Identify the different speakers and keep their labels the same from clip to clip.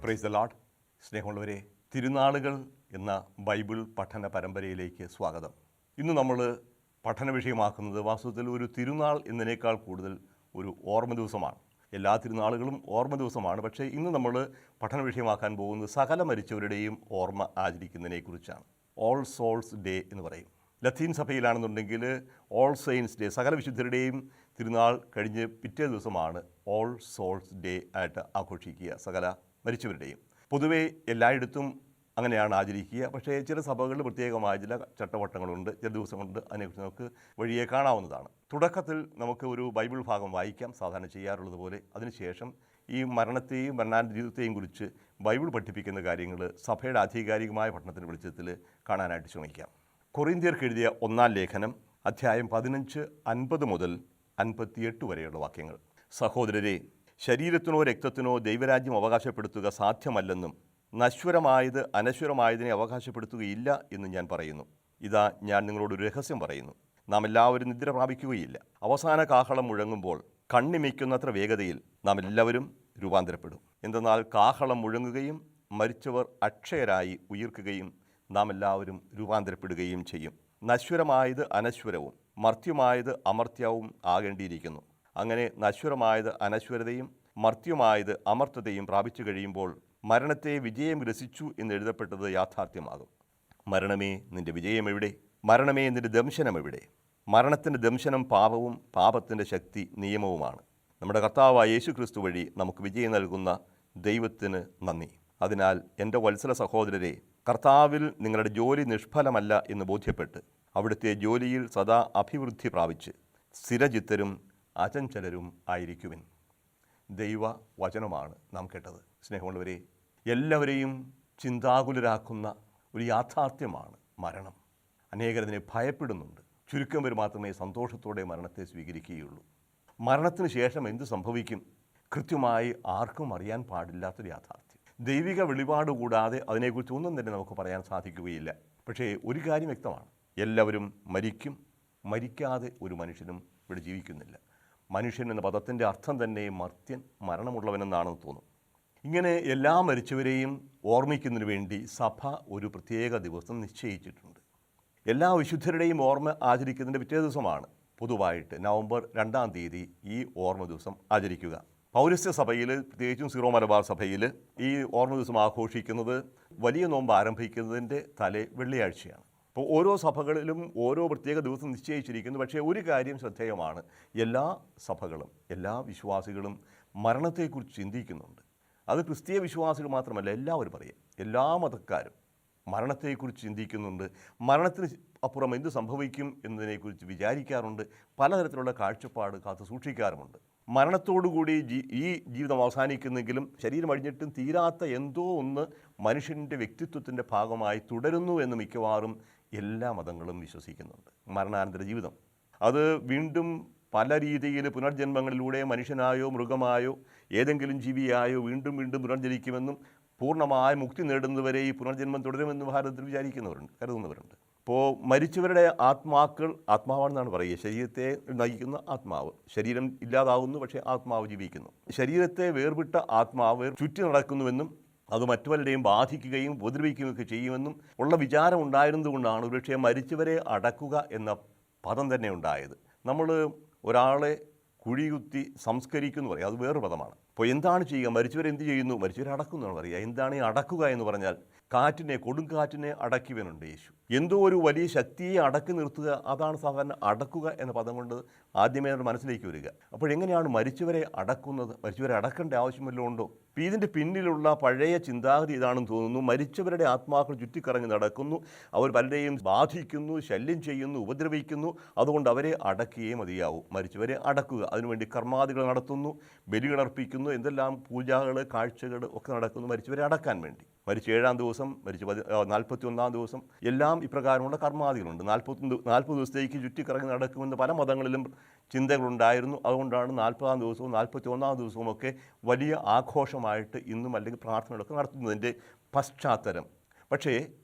Speaker 1: Praise the Lord. സ്നേഹമുള്ളവരെ, തിരുനാളുകൾ എന്ന Bible പഠന പരമ്പരയിലേക്ക് സ്വാഗതം. ഇന്ന് നമ്മൾ പഠന വിഷയമാക്കുന്നത് വാസ്തവത്തിൽ ഒരു തിരുനാൾ എന്നതിനേക്കാൾ കൂടുതൽ ഒരു ഓർമ്മ ദിവസമാണ്. എല്ലാ തിരുനാളുകളും ഓർമ്മ ദിവസമാണ്. പക്ഷേ ഇന്ന് നമ്മൾ പഠന വിഷയമാക്കാൻ പോകുന്നത് സകല മരിച്ചവരുടെയും ഓർമ്മ ആചരിക്കുന്നതിനെക്കുറിച്ചാണ്. ഓൾ സോൾസ് ഡേ എന്ന് പറയും. ലത്തീൻ സഭയിലാണെന്നുണ്ടെങ്കിൽ ഓൾ സെയിൻസ് ഡേ, സകല വിശുദ്ധരുടെയും തിരുനാൾ കഴിഞ്ഞ് പിറ്റേ ദിവസമാണ് ഓൾ സോൾസ് ഡേ ആയിട്ട് ആഘോഷിക്കുക, സകല മരിച്ചവരുടെയും. പൊതുവേ എല്ലായിടത്തും അങ്ങനെയാണ് ആചരിക്കുക. പക്ഷേ ചില സഭകളിൽ പ്രത്യേകമായ ചില ചട്ടവട്ടങ്ങളുണ്ട്, ചില ദിവസങ്ങളുണ്ട്. അതിനെക്കുറിച്ച് നമുക്ക് വഴിയെ കാണാവുന്നതാണ്. തുടക്കത്തിൽ നമുക്ക് ഒരു ബൈബിൾ ഭാഗം വായിക്കാം, സാധാരണ ചെയ്യാറുള്ളത് പോലെ. അതിനുശേഷം ഈ മരണത്തെയും മരണാനന്തര ജീവിതത്തെയും കുറിച്ച് ബൈബിൾ പഠിപ്പിക്കുന്ന കാര്യങ്ങൾ സഭയുടെ ആധികാരികമായ പഠനത്തിൻ്റെ വെളിച്ചത്തിൽ കാണാനായിട്ട് ശ്രമിക്കാം. കൊറിന്ത്യർക്ക് എഴുതിയ 1-ാം ലേഖനം അധ്യായം 15, 50 മുതൽ 58 വരെയുള്ള വാക്യങ്ങൾ. സഹോദരരെ, ശരീരത്തിനോ രക്തത്തിനോ ദൈവരാജ്യം അവകാശപ്പെടുത്തുക സാധ്യമല്ലെന്നും നശ്വരമായത് അനശ്വരമായതിനെ അവകാശപ്പെടുത്തുകയില്ല എന്ന് ഞാൻ പറയുന്നു. ഇതാ, ഞാൻ നിങ്ങളോടൊരു രഹസ്യം പറയുന്നു. നാം എല്ലാവരും നിദ്ര പ്രാപിക്കുകയില്ല. അവസാന കാഹളം മുഴങ്ങുമ്പോൾ കണ്ണിമയ്ക്കുന്നത്ര വേഗതയിൽ നാം എല്ലാവരും രൂപാന്തരപ്പെടും. എന്തെന്നാൽ കാഹളം മുഴങ്ങുകയും മരിച്ചവർ അക്ഷയരായി ഉയിർക്കുകയും നാം എല്ലാവരും രൂപാന്തരപ്പെടുകയും ചെയ്യും. നശ്വരമായത് അനശ്വരവും മർത്യമായത് അമർത്യവും ആകേണ്ടിയിരിക്കുന്നു. അങ്ങനെ നശ്വരമായത് അനശ്വരതയും മർത്യമായത് അമർത്യതയും പ്രാപിച്ചു കഴിയുമ്പോൾ മരണത്തെ വിജയം രസിച്ചു എന്ന് എഴുതപ്പെട്ടത് യാഥാർത്ഥ്യമാകും. മരണമേ, നിന്റെ വിജയം എവിടെ? മരണമേ, നിന്റെ ദംശനം എവിടെ? മരണത്തിൻ്റെ ദംശനം പാപവും പാപത്തിൻ്റെ ശക്തി നിയമവുമാണ്. നമ്മുടെ കർത്താവായ യേശു ക്രിസ്തു വഴി നമുക്ക് വിജയം നൽകുന്ന ദൈവത്തിന് നന്ദി. അതിനാൽ എൻ്റെ വത്സല സഹോദരരെ, കർത്താവിൽ നിങ്ങളുടെ ജോലി നിഷ്ഫലമല്ല എന്ന് ബോധ്യപ്പെട്ട് അവിടുത്തെ ജോലിയിൽ സദാ അഭിവൃദ്ധി പ്രാപിച്ച് സ്ഥിരചിത്തരും അചഞ്ചലരും ആയിരിക്കുവിൻ. ദൈവ വചനമാണ് നാം കേട്ടത്. സ്നേഹമുള്ളവരെ, എല്ലാവരെയും ചിന്താകുലരാക്കുന്ന ഒരു യാഥാർത്ഥ്യമാണ് മരണം. അനേകരതിനെ ഭയപ്പെടുന്നുണ്ട്. ചുരുക്കം പേർ മാത്രമേ സന്തോഷത്തോടെ മരണത്തെ സ്വീകരിക്കുകയുള്ളൂ. മരണത്തിന് ശേഷം എന്ത് സംഭവിക്കും? കൃത്യമായി ആർക്കും അറിയാൻ പാടില്ലാത്തൊരു യാഥാർത്ഥ്യം. ദൈവിക വെളിപാട് കൂടാതെ അതിനെക്കുറിച്ച് ഒന്നും തന്നെ നമുക്ക് പറയാൻ സാധിക്കുകയില്ല. പക്ഷേ ഒരു കാര്യം വ്യക്തമാണ്, എല്ലാവരും മരിക്കും. മരിക്കാതെ ഒരു മനുഷ്യനും ഇവിടെ ജീവിക്കുന്നില്ല. മനുഷ്യൻ എന്ന പദത്തിൻ്റെ അർത്ഥം തന്നെ മർത്യൻ, മരണമുള്ളവനെന്നാണെന്ന് തോന്നും. ഇങ്ങനെ എല്ലാ മരിച്ചവരെയും ഓർമ്മിക്കുന്നതിന് വേണ്ടി സഭ ഒരു പ്രത്യേക ദിവസം നിശ്ചയിച്ചിട്ടുണ്ട്. എല്ലാ വിശുദ്ധരുടെയും ഓർമ്മ ആചരിക്കുന്നതിൻ്റെ പിറ്റേ ദിവസമാണ് പൊതുവായിട്ട് നവംബർ 2-ാം തീയതി ഈ ഓർമ്മ ദിവസം ആചരിക്കുക. പൗരസ്ത്യ സഭയിൽ, പ്രത്യേകിച്ചും സീറോ മലബാർ സഭയിൽ ഈ ഓർമ്മ ദിവസം ആഘോഷിക്കുന്നത് വലിയ നോമ്പ് ആരംഭിക്കുന്നതിൻ്റെ തലേ വെള്ളിയാഴ്ചയാണ്. അപ്പോൾ ഓരോ സഭകളിലും ഓരോ പ്രത്യേക ദിവസം നിശ്ചയിച്ചിരിക്കുന്നു. പക്ഷേ ഒരു കാര്യം ശ്രദ്ധേയമാണ്, എല്ലാ സഭകളും എല്ലാ വിശ്വാസികളും മരണത്തെക്കുറിച്ച് ചിന്തിക്കുന്നുണ്ട്. അത് ക്രിസ്തീയ വിശ്വാസികൾ മാത്രമല്ല, എല്ലാവരും പറയാം, എല്ലാ മതക്കാരും മരണത്തെക്കുറിച്ച് ചിന്തിക്കുന്നുണ്ട്. മരണത്തിന് അപ്പുറം എന്ത് സംഭവിക്കും എന്നതിനെക്കുറിച്ച് വിചാരിക്കാറുണ്ട്. പലതരത്തിലുള്ള കാഴ്ചപ്പാട് കാത്തു സൂക്ഷിക്കാറുമുണ്ട്. മരണത്തോടുകൂടി ഈ ജീവിതം അവസാനിക്കുന്നെങ്കിലും ശരീരം അഴിഞ്ഞിട്ടും തീരാത്ത എന്തോ ഒന്ന് മനുഷ്യൻ്റെ വ്യക്തിത്വത്തിൻ്റെ ഭാഗമായി തുടരുന്നു എന്ന് മിക്കവാറും എല്ലാ മതങ്ങളും വിശ്വസിക്കുന്നുണ്ട്. മരണാനന്തര ജീവിതം അത് വീണ്ടും പല രീതിയിൽ പുനർജന്മങ്ങളിലൂടെ മനുഷ്യനായോ മൃഗമായോ ഏതെങ്കിലും ജീവിയായോ വീണ്ടും വീണ്ടും പുനർജനിക്കുമെന്നും പൂർണ്ണമായ മുക്തി നേടുന്നതുവരെ ഈ പുനർജന്മം തുടരുമെന്ന് ഭാരതത്തിൽ കരുതുന്നവരുണ്ട്. ഇപ്പോൾ മരിച്ചവരുടെ ആത്മാവാണെന്നാണ് പറയുക. ശരീരത്തെ നയിക്കുന്ന ആത്മാവ്. ശരീരം ഇല്ലാതാവുന്നു, പക്ഷേ ആത്മാവ് ജീവിക്കുന്നു. ശരീരത്തെ വേർവിട്ട ആത്മാവ് ചുറ്റി നടക്കുന്നുവെന്നും അത് മറ്റുപലരെയും ബാധിക്കുകയും ഉപദ്രവിക്കുകയൊക്കെ ചെയ്യുമെന്നും ഉള്ള വിചാരം ഉണ്ടായിരുന്നതുകൊണ്ടാണ് ഒരുപക്ഷെ മരിച്ചവരെ അടക്കുക എന്ന പദം തന്നെ ഉണ്ടായത്. നമ്മൾ ഒരാളെ കുഴികുത്തി സംസ്കരിക്കുന്നു പറയും, അത് വേറൊരു പദമാണ്. അപ്പോൾ എന്താണ് ചെയ്യുക? മരിച്ചവരെ എന്ത് ചെയ്യുന്നു? മരിച്ചവരെ അടക്കുന്നു എന്നാണ് പറയുക. എന്താണ് ഈ അടക്കുക എന്ന് പറഞ്ഞാൽ? കൊടുങ്കാറ്റിനെ അടക്കിയവനുണ്ട് യേശു. എന്തോ ഒരു വലിയ ശക്തിയെ അടക്കി നിർത്തുക, അതാണ് സാധാരണ അടക്കുക എന്ന പദം കൊണ്ട് ആദ്യമേ മനസ്സിലേക്ക് വരിക. അപ്പോഴെങ്ങനെയാണ് മരിച്ചവരെ അടക്കുന്നത്? മരിച്ചവരെ അടക്കേണ്ട ആവശ്യമല്ലോ ഉണ്ടോ? അപ്പോൾ ഇതിൻ്റെ പിന്നിലുള്ള പഴയ ചിന്താഗതി ഇതാണെന്ന് തോന്നുന്നു. മരിച്ചവരുടെ ആത്മാക്കൾ ചുറ്റിക്കറങ്ങി നടക്കുന്നു, അവർ പലരെയും ബാധിക്കുന്നു, ശല്യം ചെയ്യുന്നു, ഉപദ്രവിക്കുന്നു. അതുകൊണ്ട് അവരെ അടക്കിയേ മതിയാവൂ. മരിച്ചവരെ അടക്കുക. അതിനുവേണ്ടി കർമാദികൾ നടത്തുന്നു, ബലികളർപ്പിക്കുന്നു, എന്തെല്ലാം പൂജകൾ കാഴ്ചകൾ ഒക്കെ നടക്കുന്നു മരിച്ചവരെ അടക്കാൻ വേണ്ടി. മരിച്ച 7-ാം ദിവസം, മരിച്ച 41-ാം ദിവസം എല്ലാം ഇപ്രകാരമുള്ള കർമാദികളുണ്ട്. 40 ദിവസത്തേക്ക് ചുറ്റിക്കറങ്ങി നടക്കുമെന്ന് പല മതങ്ങളിലും ചിന്തകളുണ്ടായിരുന്നു. അതുകൊണ്ടാണ് 40-ാം ദിവസവും 41-ാം ദിവസവും ഒക്കെ വലിയ ആഘോഷമായിട്ട് ഇന്നും അല്ലെങ്കിൽ പ്രാർത്ഥനകളൊക്കെ നടത്തുന്നതിൻ്റെ പശ്ചാത്തലം. പക്ഷേ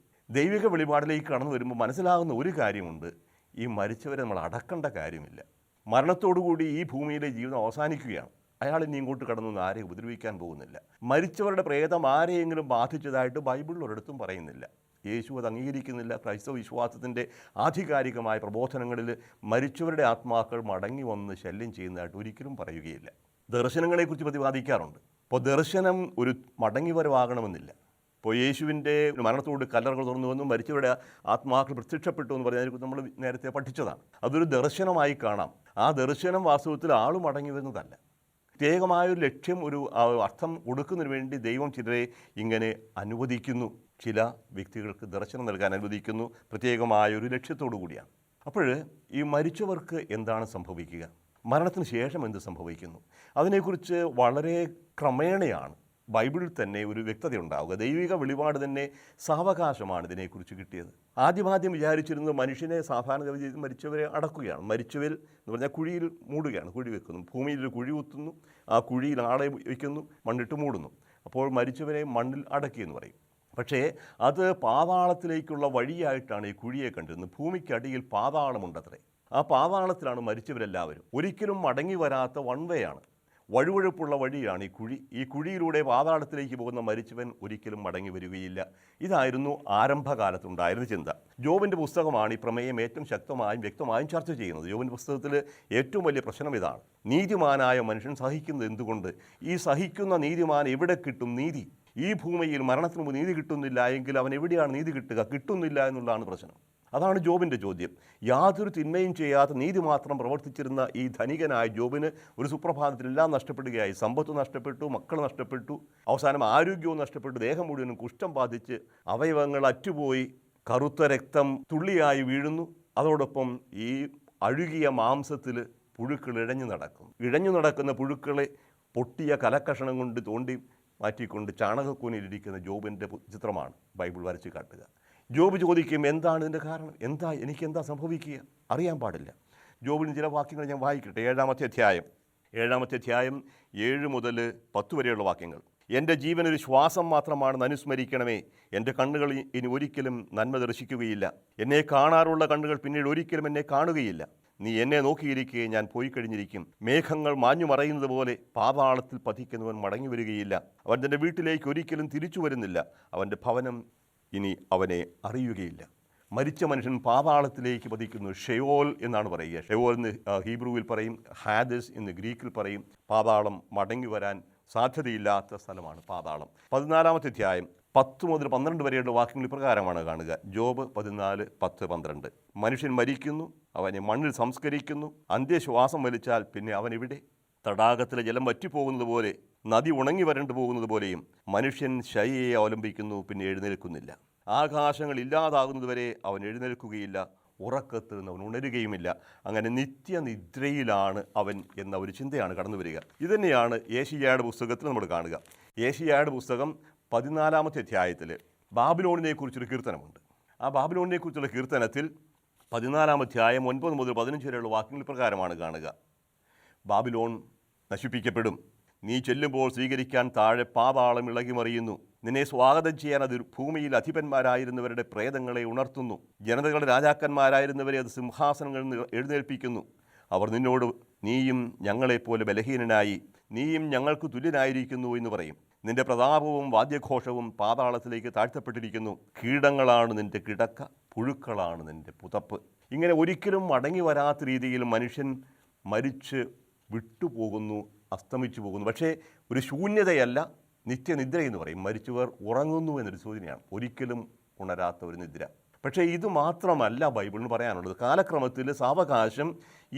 Speaker 1: ദൈവിക വെളിപാടിലേക്ക് കടന്നു വരുമ്പോൾ മനസ്സിലാകുന്ന ഒരു കാര്യമുണ്ട്, ഈ മരിച്ചവരെ നമ്മൾ അടക്കേണ്ട കാര്യമില്ല. മരണത്തോടുകൂടി ഈ ഭൂമിയിലെ ജീവിതം അവസാനിക്കുകയാണ്. അയാൾ ഇനി ഇങ്ങോട്ട് കടന്നൊന്നും ആരെയും ഉപദ്രവിക്കാൻ പോകുന്നില്ല. മരിച്ചവരുടെ പ്രേതം ആരെയെങ്കിലും ബാധിച്ചതായിട്ട് ബൈബിളിൽ ഒരിടത്തും പറയുന്നില്ല. യേശു അത് അംഗീകരിക്കുന്നില്ല. ക്രൈസ്തവ വിശ്വാസത്തിൻ്റെ ആധികാരികമായ പ്രബോധനങ്ങളിൽ മരിച്ചവരുടെ ആത്മാക്കൾ മടങ്ങി വന്ന് ശല്യം ചെയ്യുന്നതായിട്ട് ഒരിക്കലും പറയുകയില്ല. ദർശനങ്ങളെക്കുറിച്ച് പ്രതിപാദിക്കാറുണ്ട്. അപ്പോൾ ദർശനം ഒരു മടങ്ങിവരവാകണമെന്നില്ല. ഇപ്പോൾ യേശുവിൻ്റെ മരണത്തോട് കല്ലറകൾ തുറന്നുവെന്നും മരിച്ചവരുടെ ആത്മാക്കൾ പ്രത്യക്ഷപ്പെട്ടു എന്ന് പറഞ്ഞതിനെക്കുറിച്ച് നമ്മൾ നേരത്തെ പഠിച്ചതാണ്. അതൊരു ദർശനമായി കാണാം. ആ ദർശനം വാസ്തവത്തിൽ ആൾ മടങ്ങി വരുന്നതല്ല. പ്രത്യേകമായൊരു ലക്ഷ്യം, ഒരു അർത്ഥം കൊടുക്കുന്നതിന് വേണ്ടി ദൈവം ചിലരെ ഇങ്ങനെ അനുവദിക്കുന്നു. ചില വ്യക്തികൾക്ക് ദർശനം നൽകാൻ അനുവദിക്കുന്നു, പ്രത്യേകമായൊരു ലക്ഷ്യത്തോടു കൂടിയാണ്. അപ്പോൾ ഈ മരിച്ചവർക്ക് എന്താണ് സംഭവിക്കുക, മരണത്തിന് ശേഷം എന്ത് സംഭവിക്കുന്നു, അതിനെക്കുറിച്ച് വളരെ ക്രമേണയാണ് ബൈബിളിൽ തന്നെ ഒരു വ്യക്തത ഉണ്ടാവുക. ദൈവിക വെളിപാട് തന്നെ സാവകാശമാണ് ഇതിനെക്കുറിച്ച് കിട്ടിയത്. ആദ്യം വിചാരിച്ചിരുന്നത് മനുഷ്യനെ സാധാരണ മരിച്ചവരെ അടക്കുകയാണ്. മരിച്ചവർ എന്ന് പറഞ്ഞാൽ കുഴിയിൽ മൂടുകയാണ്, കുഴി വെക്കുന്നു, ഭൂമിയിൽ ഒരു കുഴി കുത്തുന്നു, ആ കുഴിയിൽ ആളെ വയ്ക്കുന്നു, മണ്ണിട്ട് മൂടുന്നു. അപ്പോൾ മരിച്ചവരെ മണ്ണിൽ അടക്കിയെന്ന് പറയും. പക്ഷേ അത് പാതാളത്തിലേക്കുള്ള വഴിയായിട്ടാണ് ഈ കുഴിയെ കണ്ടിരുന്നത്. ഭൂമിക്കടിയിൽ പാതാളമുണ്ടത്രേ. ആ പാതാളത്തിലാണ് മരിച്ചവരെല്ലാവരും. ഒരിക്കലും മടങ്ങി വരാത്ത വൺ വേ ആണ്, വഴുവഴുപ്പുള്ള വഴിയാണ് ഈ കുഴി. ഈ കുഴിയിലൂടെ പാതാളത്തിലേക്ക് പോകുന്ന മരിച്ചവൻ ഒരിക്കലും മടങ്ങി വരികയില്ല. ഇതായിരുന്നു ആരംഭകാലത്തുണ്ടായിരുന്ന ചിന്ത. ജോബിൻ്റെ പുസ്തകമാണ് ഈ പ്രമേയം ഏറ്റവും ശക്തമായും വ്യക്തമായും ചർച്ച ചെയ്യുന്നത്. ജോബിൻ്റെ പുസ്തകത്തിൽ ഏറ്റവും വലിയ പ്രശ്നം ഇതാണ്: നീതിമാനായ മനുഷ്യൻ സഹിക്കുന്നത് എന്തുകൊണ്ട്? ഈ സഹിക്കുന്ന നീതിമാൻ എവിടെ കിട്ടും നീതി? ഈ ഭൂമിയിൽ മരണത്തിന് മുമ്പ് നീതി കിട്ടുന്നില്ല എങ്കിൽ അവൻ എവിടെയാണ് നീതി കിട്ടുക? കിട്ടുന്നില്ല എന്നുള്ളതാണ് പ്രശ്നം. അതാണ് ജോബിൻ്റെ ചോദ്യം. യാതൊരു തിന്മയും ചെയ്യാത്ത നീതി മാത്രം പ്രവർത്തിച്ചിരുന്ന ഈ ധനികനായ ജോബിന് ഒരു സുപ്രഭാതത്തിൽ എല്ലാം നഷ്ടപ്പെടുകയായി. സമ്പത്ത് നഷ്ടപ്പെട്ടു, മക്കൾ നഷ്ടപ്പെട്ടു, അവസാനം ആരോഗ്യവും നഷ്ടപ്പെട്ടു, ദേഹം മുഴുവനും കുഷ്ഠം ബാധിച്ച് അവയവങ്ങൾ അറ്റുപോയി, കറുത്ത രക്തം തുള്ളിയായി വീഴുന്നു. അതോടൊപ്പം ഈ അഴുകിയ മാംസത്തിൽ പുഴുക്കൾ ഇഴഞ്ഞു നടക്കുന്ന പുഴുക്കളെ പൊട്ടിയ കലക്കഷണം കൊണ്ട് തോണ്ടി മാറ്റിക്കൊണ്ട് ചാണകക്കൂനിലിരിക്കുന്ന ജോബിൻ്റെ ചിത്രമാണ് ബൈബിൾ വരച്ച് കാട്ടുക. ജോബ് ചോദിക്കും, എന്താണ് ഇതിൻ്റെ കാരണം? എനിക്കെന്താ സംഭവിക്കുക? അറിയാൻ പാടില്ല. ജോബിന് ചില വാക്യങ്ങൾ ഞാൻ വായിക്കട്ടെ. 7-ാമത്തെ അധ്യായം 7 മുതൽ 10 വരെയുള്ള വാക്യങ്ങൾ. എൻ്റെ ജീവനൊരു ശ്വാസം മാത്രമാണെന്ന് അനുസ്മരിക്കണമേ. എൻ്റെ കണ്ണുകൾ ഇനി ഒരിക്കലും നന്മ ദർശിക്കുകയില്ല. എന്നെ കാണാറുള്ള കണ്ണുകൾ പിന്നീട് ഒരിക്കലും എന്നെ കാണുകയില്ല. നീ എന്നെ നോക്കിയിരിക്കുകയും ഞാൻ പോയി കഴിഞ്ഞിരിക്കും. മേഘങ്ങൾ മാഞ്ഞു മറയുന്നത് പോലെ പാതാളത്തിൽ പതിക്കുന്നവൻ മടങ്ങി വരികയില്ല. അവൻ തൻ്റെ വീട്ടിലേക്ക് ഒരിക്കലും തിരിച്ചു വരുന്നില്ല. അവൻ്റെ ഭവനം ഇനി അവനെ അറിയുകയില്ല. മരിച്ച മനുഷ്യൻ പാതാളത്തിലേക്ക് പതിക്കുന്നു. ഷെയോൽ എന്നാണ് പറയുക. ഷെയോൽ എന്ന് ഹീബ്രുവിൽ പറയും, ഹാദസ് എന്ന് ഗ്രീക്കിൽ പറയും. പാതാളം മടങ്ങി വരാൻ സാധ്യതയില്ലാത്ത സ്ഥലമാണ് പാതാളം. 14-ാമത്തെ അധ്യായം 10 മുതൽ 12 വരെയുള്ള വാക്യങ്ങൾ ഇപ്രകാരമാണ് കാണുക. ജോബ് 14, 10, 12. മനുഷ്യൻ മരിക്കുന്നു, അവനെ മണ്ണിൽ സംസ്കരിക്കുന്നു. അന്ത്യശ്വാസം വലിച്ചാൽ പിന്നെ അവൻ എവിടെ? തടാകത്തിലെ ജലം വറ്റിപ്പോകുന്നത് പോലെ, നദി ഉണങ്ങി വരണ്ടു പോകുന്നത് പോലെയും മനുഷ്യൻ ശയ്യയെ അവലംബിക്കുന്നു, പിന്നെ എഴുന്നേൽക്കുന്നില്ല. ആകാശങ്ങൾ ഇല്ലാതാകുന്നതുവരെ അവൻ എഴുന്നേൽക്കുകയില്ല, ഉറക്കത്തിൽ നിന്ന് അവൻ ഉണരുകയുമില്ല. അങ്ങനെ നിത്യനിദ്രയിലാണ് അവൻ എന്ന ഒരു ചിന്തയാണ് കടന്നു വരിക. ഇതുതന്നെയാണ് യേശയ്യായുടെ പുസ്തകത്തിൽ നമ്മൾ കാണുക. യേശയ്യായുടെ പുസ്തകം 14-ാമത്തെ അധ്യായത്തിൽ ബാബിലോണിനെ കുറിച്ചൊരു കീർത്തനമുണ്ട്. ആ ബാബിലോണിനെ കുറിച്ചുള്ള കീർത്തനത്തിൽ 14-ാം അധ്യായം 9 മുതൽ 15 വരെയുള്ള വാക്യങ്ങൾ പ്രകാരമാണ് കാണുക. ബാബിലോൺ നശിപ്പിക്കപ്പെടും. നീ ചെല്ലുമ്പോൾ സ്വീകരിക്കാൻ താഴെ പാതാളം ഇളകിമറിയുന്നു. നിന്നെ സ്വാഗതം ചെയ്യാൻ അത് ഭൂമിയിൽ അധിപന്മാരായിരുന്നവരുടെ പ്രേതങ്ങളെ ഉണർത്തുന്നു. ജനതകളുടെ രാജാക്കന്മാരായിരുന്നവരെ അത് സിംഹാസനങ്ങളിൽ നിന്ന് എഴുന്നേൽപ്പിക്കുന്നു. അവർ നിന്നോട്, നീയും ഞങ്ങളെപ്പോലെ ബലഹീനനായി, നീയും ഞങ്ങൾക്ക് തുല്യനായിരിക്കുന്നു എന്ന് പറയും. നിന്റെ പ്രതാപവും വാദ്യഘോഷവും പാതാളത്തിലേക്ക് താഴ്ത്തപ്പെട്ടിരിക്കുന്നു. കീടങ്ങളാണ് നിന്റെ കിടക്ക, പുഴുക്കളാണ് നിന്റെ പുതപ്പ്. ഇങ്ങനെ ഒരിക്കലും മടങ്ങി വരാത്ത രീതിയിൽ മനുഷ്യൻ മരിച്ച് വിട്ടുപോകുന്നു, അസ്തമിച്ചു പോകുന്നു. പക്ഷേ ഒരു ശൂന്യതയല്ല, നിത്യനിദ്ര എന്ന് പറയും. മരിച്ചവർ ഉറങ്ങുന്നു എന്നൊരു സൂചനയാണ്, ഒരിക്കലും ഉണരാത്ത ഒരു നിദ്ര. പക്ഷേ ഇത് മാത്രമല്ല ബൈബിളിന് പറയാനുള്ളത്. കാലക്രമത്തിൽ സാവകാശം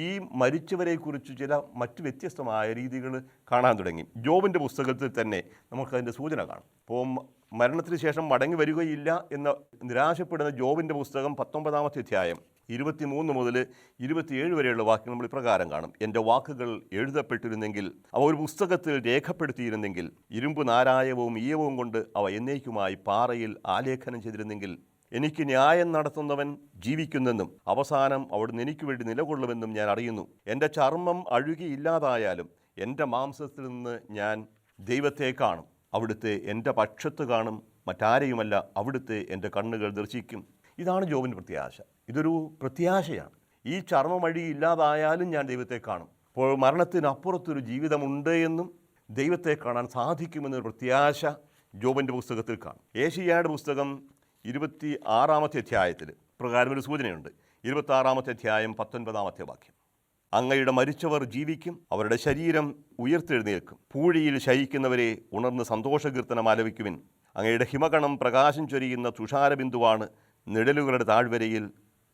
Speaker 1: ഈ മരിച്ചവരെക്കുറിച്ച് ചില മറ്റ് വ്യത്യസ്തമായ രീതികൾ കാണാൻ തുടങ്ങി. ജോബിൻ്റെ പുസ്തകത്തിൽ തന്നെ നമുക്കതിൻ്റെ സൂചന കാണാം. അപ്പോൾ മരണത്തിന് ശേഷം മടങ്ങി വരികയില്ല എന്ന് നിരാശപ്പെടുന്ന ജോബിൻ്റെ പുസ്തകം 19-ാമത്തെ അധ്യായം 23 മുതൽ 27 വരെയുള്ള വാക്യങ്ങൾ നമ്മൾ ഇപ്രകാരം കാണും. എൻ്റെ വാക്കുകൾ എഴുതപ്പെട്ടിരുന്നെങ്കിൽ, അവ ഒരു പുസ്തകത്തിൽ രേഖപ്പെടുത്തിയിരുന്നെങ്കിൽ, ഇരുമ്പ് നാരായവും ഈയവും കൊണ്ട് അവ എന്നേക്കുമായി പാറയിൽ ആലേഖനം ചെയ്തിരുന്നെങ്കിൽ, എനിക്ക് ന്യായം നടത്തുന്നവൻ ജീവിക്കുന്നെന്നും അവസാനം അവിടുന്ന് എനിക്ക് വേണ്ടി നിലകൊള്ളുമെന്നും ഞാൻ അറിയുന്നു. എൻ്റെ ചർമ്മം അഴുകിയില്ലാതായാലും എൻ്റെ മാംസത്തിൽ നിന്ന് ഞാൻ ദൈവത്തെ കാണും. അവിടുത്തെ എൻ്റെ പക്ഷത്ത് കാണും, മറ്റാരെയുമല്ല. അവിടുത്തെ എൻ്റെ കണ്ണുകൾ ദർശിക്കും. ഇതാണ് ജോബിൻ്റെ പ്രത്യാശ. ഇതൊരു പ്രത്യാശയാണ്. ഈ ചർമ്മമഴി ഇല്ലാതായാലും ഞാൻ ദൈവത്തെ കാണും. അപ്പോൾ മരണത്തിനപ്പുറത്തൊരു ജീവിതമുണ്ട് എന്നും ദൈവത്തെ കാണാൻ സാധിക്കുമെന്നൊരു പ്രത്യാശ ജോബിൻ്റെ പുസ്തകത്തിൽ കാണും. ഏശയ്യായുടെ പുസ്തകം 26-ാമത്തെ അധ്യായത്തിൽ പ്രകാരം ഒരു സൂചനയുണ്ട്. 26-ാമത്തെ അധ്യായം 19-ാമത്തെ വാക്യം. അങ്ങയുടെ മരിച്ചവർ ജീവിക്കും, അവരുടെ ശരീരം ഉയർത്തെഴുന്നേൽക്കും. പൂഴിയിൽ ശയിക്കുന്നവരെ ഉണർന്ന് സന്തോഷകീർത്തനം ആലപിക്കുവിൻ. അങ്ങയുടെ ഹിമകണം പ്രകാശം ചൊരിയുന്ന തുഷാരബിന്ദുവാണ്. നിഴലുകളുടെ താഴ്വരയിൽ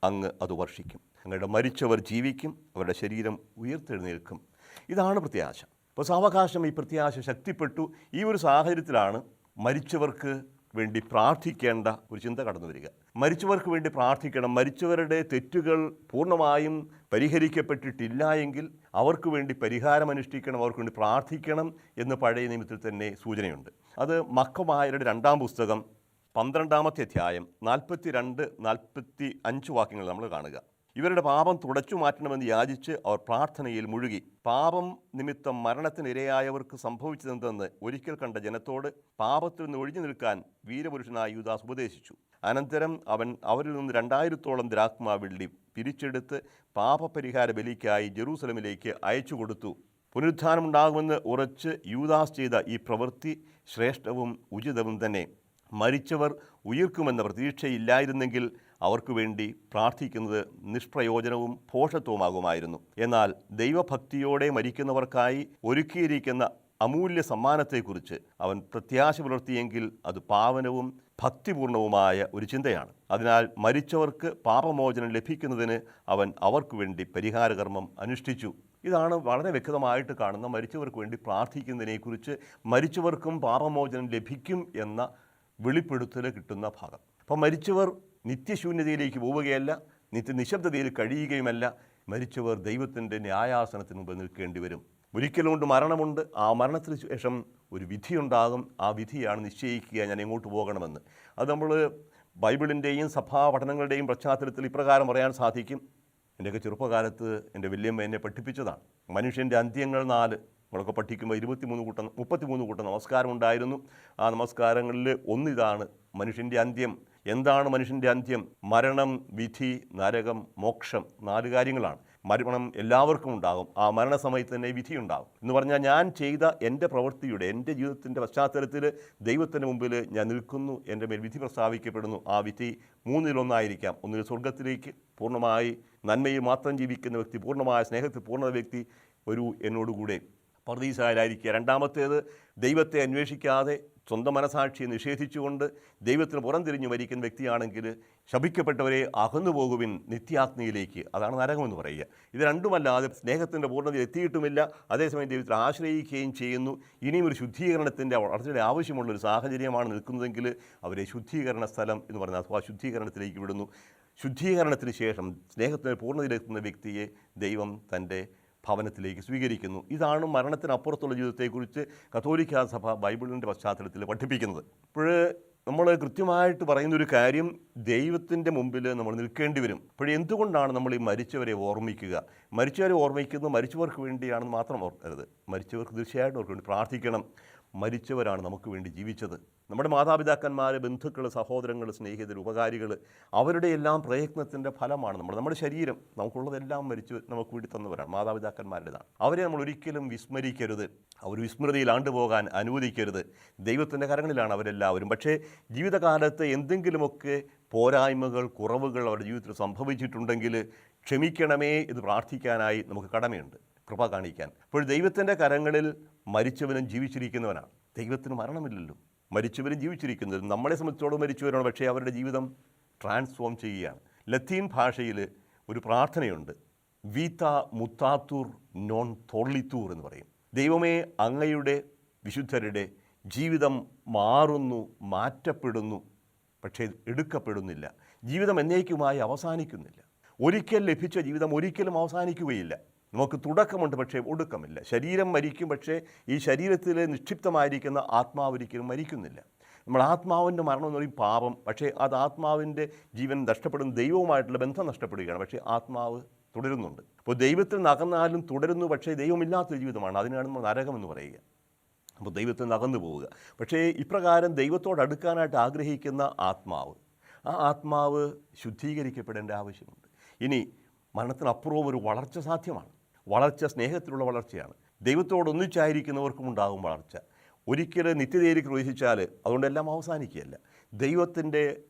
Speaker 1: അങ്ങ് അത് വർഷിക്കും. അങ്ങയുടെ മരിച്ചവർ ജീവിക്കും, അവരുടെ ശരീരം ഉയർത്തെഴുന്നേൽക്കും. ഇതാണ് പ്രത്യാശ. അപ്പോൾ സാവകാശം ഈ പ്രത്യാശ ശക്തിപ്പെട്ടു. ഈ ഒരു സാഹചര്യത്തിലാണ് മരിച്ചവർക്ക് വേണ്ടി പ്രാർത്ഥിക്കേണ്ട ഒരു ചിന്ത കടന്നു വരിക. മരിച്ചവർക്ക് വേണ്ടി പ്രാർത്ഥിക്കണം. മരിച്ചവരുടെ തെറ്റുകൾ പൂർണ്ണമായും പരിഹരിക്കപ്പെട്ടിട്ടില്ല എങ്കിൽ അവർക്ക് വേണ്ടി പരിഹാരം അനുഷ്ഠിക്കണം, അവർക്ക് വേണ്ടി പ്രാർത്ഥിക്കണം എന്ന് പഴയ നിയമത്തിൽ തന്നെ സൂചനയുണ്ട്. അത് മക്കമായരുടെ 2-ാം പുസ്തകം 12-ാമത്തെ അധ്യായം 42-45 വാക്യങ്ങൾ നമ്മൾ കാണുക. ഇവരുടെ പാപം തുടച്ചു മാറ്റണമെന്ന് യാചിച്ച് അവർ പ്രാർത്ഥനയിൽ മുഴുകി. പാപം നിമിത്തം മരണത്തിനിരയായവർക്ക് സംഭവിച്ചതെന്തെന്ന് ഒരിക്കൽ കണ്ട ജനത്തോട് പാപത്തിൽ നിന്ന് ഒഴിഞ്ഞു നിൽക്കാൻ വീരപുരുഷനായ യൂദാസ് ഉപദേശിച്ചു. അനന്തരം അവൻ അവരിൽ നിന്ന് 2000-ഓളം ദ്രാക്മ വെള്ളി പിരിച്ചെടുത്ത് പാപപരിഹാര ബലിക്കായി ജെറൂസലമിലേക്ക് അയച്ചു കൊടുത്തു. പുനരുത്ഥാനമുണ്ടാകുമെന്ന് ഉറച്ച് യൂദാസ് ചെയ്ത ഈ പ്രവൃത്തി ശ്രേഷ്ഠവും ഉചിതവും തന്നെ. മരിച്ചവർ ഉയിർക്കുമെന്ന പ്രതീക്ഷയില്ലായിരുന്നെങ്കിൽ അവർക്ക് വേണ്ടി പ്രാർത്ഥിക്കുന്നത് നിഷ്പ്രയോജനവും ഭോഷത്വമാകുമായിരുന്നു. എന്നാൽ ദൈവഭക്തിയോടെ മരിക്കുന്നവർക്കായി ഒരുക്കിയിരിക്കുന്ന അമൂല്യ സമ്മാനത്തെക്കുറിച്ച് അവൻ പ്രത്യാശ പുലർത്തിയെങ്കിൽ അത് പാവനവും ഭക്തിപൂർണവുമായ ഒരു ചിന്തയാണ്. അതിനാൽ മരിച്ചവർക്ക് പാപമോചനം ലഭിക്കുന്നതിന് അവൻ അവർക്ക് വേണ്ടി പരിഹാരകർമ്മം അനുഷ്ഠിച്ചു. ഇതാണ് വളരെ വ്യക്തമായിട്ട് കാണുന്ന മരിച്ചവർക്ക് വേണ്ടി പ്രാർത്ഥിക്കുന്നതിനെക്കുറിച്ച്. മരിച്ചവർക്കും പാപമോചനം ലഭിക്കും എന്ന വെളിപ്പെടുത്തൽ കിട്ടുന്ന ഭാഗം. അപ്പം മരിച്ചവർ നിത്യശൂന്യതയിലേക്ക് പോവുകയല്ല, നിത്യനിശബ്ദതയിൽ കഴിയുകയുമല്ല. മരിച്ചവർ ദൈവത്തിൻ്റെ ന്യായാസനത്തിന് മുമ്പ് നിൽക്കേണ്ടി വരും. ഒരിക്കലുകൊണ്ട് മരണമുണ്ട്. ആ മരണത്തിന് ശേഷം ഒരു വിധിയുണ്ടാകും. ആ വിധിയാണ് നിശ്ചയിക്കുക ഞാൻ എങ്ങോട്ട് പോകണമെന്ന്. അത് നമ്മൾ ബൈബിളിൻ്റെയും സഭാ പഠനങ്ങളുടെയും പശ്ചാത്തലത്തിൽ ഇപ്രകാരം പറയാൻ സാധിക്കും. എൻ്റെയൊക്കെ ചെറുപ്പകാലത്ത് എൻ്റെ വല്യമ്മ എന്നെ പഠിപ്പിച്ചതാണ്. മനുഷ്യൻ്റെ അന്ത്യങ്ങൾ 4. നമ്മളൊക്കെ പഠിക്കുമ്പോൾ 33 കൂട്ടം നമസ്കാരം ഉണ്ടായിരുന്നു. ആ നമസ്കാരങ്ങളിൽ ഒന്നിതാണ് മനുഷ്യൻ്റെ അന്ത്യം. എന്താണ് മനുഷ്യൻ്റെ അന്ത്യം? മരണം, വിധി, നരകം, മോക്ഷം. 4 കാര്യങ്ങളാണ്. മരണം എല്ലാവർക്കും ഉണ്ടാകും. ആ മരണസമയത്ത് തന്നെ വിധിയുണ്ടാകും എന്ന് പറഞ്ഞാൽ ഞാൻ ചെയ്ത എൻ്റെ പ്രവൃത്തിയുടെ, എൻ്റെ ജീവിതത്തിൻ്റെ പശ്ചാത്തലത്തിൽ ദൈവത്തിൻ്റെ മുമ്പിൽ ഞാൻ നിൽക്കുന്നു. എൻ്റെ മേൽ വിധി പ്രസ്താവിക്കപ്പെടുന്നു. ആ വിധി 3-1 ഒന്നിൽ സ്വർഗത്തിലേക്ക് പൂർണ്ണമായി നന്മയിൽ മാത്രം ജീവിക്കുന്ന വ്യക്തി, പൂർണ്ണമായ സ്നേഹത്തിൽ പൂർണ്ണ വ്യക്തി എന്നോടുകൂടെ പർദീസായിലായിരിക്കുക. 2-ാമത്തേത് ദൈവത്തെ അന്വേഷിക്കാതെ സ്വന്തം മനസാക്ഷിയെ നിഷേധിച്ചുകൊണ്ട് ദൈവത്തിന് പുറംതിരിഞ്ഞു മരിക്കുന്ന വ്യക്തിയാണെങ്കിൽ ശപിക്കപ്പെട്ടവരെ അകന്നു പോകുവിൻ നിത്യാഗ്നിയിലേക്ക്. അതാണ് നരകമെന്ന് പറയുക. ഇത് രണ്ടുമല്ലാതെ സ്നേഹത്തിൻ്റെ പൂർണ്ണതയിൽ എത്തിയിട്ടുമില്ല, അതേസമയം ദൈവത്തിൽ ആശ്രയിക്കുകയും ചെയ്യുന്നു. ഇനിയും ഒരു ശുദ്ധീകരണത്തിൻ്റെ വളരെ ആവശ്യമുള്ളൊരു സാഹചര്യമാണ് നിൽക്കുന്നതെങ്കിൽ അവരെ ശുദ്ധീകരണ സ്ഥലം എന്ന് പറഞ്ഞാൽ അഥവാ ശുദ്ധീകരണത്തിലേക്ക് വിടുന്നു. ശുദ്ധീകരണത്തിന് ശേഷം സ്നേഹത്തിന് പൂർണ്ണതയിലെത്തുന്ന വ്യക്തിയെ ദൈവം തൻ്റെ ഭവനത്തിലേക്ക് സ്വീകരിക്കുന്നു. ഇതാണ് മരണത്തിനപ്പുറത്തുള്ള ജീവിതത്തെക്കുറിച്ച് കത്തോലിക്കാ സഭ ബൈബിളിൻ്റെ പശ്ചാത്തലത്തിൽ പഠിപ്പിക്കുന്നത്. ഇപ്പോൾ നമ്മൾ കൃത്യമായിട്ട് പറയുന്നൊരു കാര്യം, ദൈവത്തിൻ്റെ മുമ്പിൽ നമ്മൾ നിൽക്കേണ്ടി വരും. എന്തുകൊണ്ടാണ് നമ്മൾ ഈ മരിച്ചവരെ ഓർമ്മിക്കുക? മരിച്ചവരെ ഓർമ്മിക്കുന്നത് മരിച്ചവർക്ക് വേണ്ടിയാണെന്ന് മാത്രം ഓർക്കരുത്. മരിച്ചവർക്ക് തീർച്ചയായിട്ടും അവർക്ക് വേണ്ടി പ്രാർത്ഥിക്കണം. മരിച്ചവരാണ് നമുക്ക് വേണ്ടി ജീവിച്ചത്. നമ്മുടെ മാതാപിതാക്കന്മാർ, ബന്ധുക്കൾ, സഹോദരങ്ങൾ, സ്നേഹിതർ, ഉപകാരികൾ, അവരുടെ എല്ലാം പ്രയത്നത്തിൻ്റെ ഫലമാണ് നമ്മുടെ ശരീരം. നമുക്കുള്ളതെല്ലാം മരിച്ചു നമുക്ക് വേണ്ടി തന്നവരാണ്, മാതാപിതാക്കന്മാരുടേതാണ്. അവരെ നമ്മൾ ഒരിക്കലും വിസ്മരിക്കരുത്. അവർ വിസ്മൃതിയിൽ ആണ്ടുപോകാൻ അനുവദിക്കരുത്. ദൈവത്തിൻ്റെ കരങ്ങളിലാണ് അവരെല്ലാവരും. പക്ഷേ ജീവിതകാലത്ത് എന്തെങ്കിലുമൊക്കെ പോരായ്മകൾ, കുറവുകൾ അവരുടെ ജീവിതത്തിൽ സംഭവിച്ചിട്ടുണ്ടെങ്കിൽ ക്ഷമിക്കണമേ എന്ന് പ്രാർത്ഥിക്കാനായി നമുക്ക് കടമയുണ്ട്, കൃപ കാണിക്കാൻ. അപ്പോൾ ദൈവത്തിൻ്റെ കരങ്ങളിൽ മരിച്ചവനും ജീവിച്ചിരിക്കുന്നവനാണ്. ദൈവത്തിന് മരണമില്ലല്ലോ. മരിച്ചവരും ജീവിച്ചിരിക്കുന്നവരും നമ്മളെ സംബന്ധിച്ചോളം മരിച്ചവരാണ്. പക്ഷേ അവരുടെ ജീവിതം ട്രാൻസ്ഫോം ചെയ്യുകയാണ്. ലത്തീൻ ഭാഷയിൽ ഒരു പ്രാർത്ഥനയുണ്ട്, വീത്ത മുത്താത്തൂർ നോൺ തോർലിത്തൂർ എന്ന് പറയും. ദൈവമേ, അങ്ങയുടെ വിശുദ്ധരുടെ ജീവിതം മാറുന്നു, മാറ്റപ്പെടുന്നു, പക്ഷേ എടുക്കപ്പെടുന്നില്ല. ജീവിതം എന്നേക്കുമായി അവസാനിക്കുന്നില്ല. ഒരിക്കൽ ലഭിച്ച ജീവിതം ഒരിക്കലും അവസാനിക്കുകയില്ല. നമുക്ക് തുടക്കമുണ്ട്, പക്ഷേ ഒടുക്കമില്ല. ശരീരം മരിക്കും, പക്ഷേ ഈ ശരീരത്തിൽ നിക്ഷിപ്തമായിരിക്കുന്ന ആത്മാവ് ഒരിക്കലും മരിക്കുന്നില്ല. നമ്മൾ ആത്മാവിൻ്റെ മരണം എന്ന് പറയും പാപം. പക്ഷേ അത് ആത്മാവിൻ്റെ ജീവൻ നഷ്ടപ്പെടുന്ന ദൈവവുമായിട്ടുള്ള ബന്ധം നഷ്ടപ്പെടുകയാണ്. പക്ഷേ ആത്മാവ് തുടരുന്നുണ്ട്. അപ്പോൾ ദൈവത്തിൽ നകന്നാലും തുടരുന്നു, പക്ഷേ ദൈവമില്ലാത്തൊരു ജീവിതമാണ്. അതിനാണ് നമ്മൾ നരകമെന്ന് പറയുക. അപ്പോൾ ദൈവത്തിൽ നകന്നു പോവുക. പക്ഷേ ഇപ്രകാരം ദൈവത്തോട് അടുക്കാനായിട്ട് ആഗ്രഹിക്കുന്ന ആത്മാവ്, ആ ആത്മാവ് ശുദ്ധീകരിക്കപ്പെടേണ്ട ആവശ്യമുണ്ട്. ഇനി മരണത്തിനപ്പുറവും ഒരു വളർച്ച സാധ്യമാണ്. വളർച്ച സ്നേഹത്തിലുള്ള വളർച്ചയാണ്. ദൈവത്തോടൊന്നിച്ചായിരിക്കുന്നവർക്കും ഉണ്ടാകും വളർച്ച. ഒരിക്കലും നിത്യതയിലേക്ക് പ്രവേശിച്ചാൽ അതുകൊണ്ടെല്ലാം അവസാനിക്കുകയല്ല. ദൈവത്തിൻ്റെ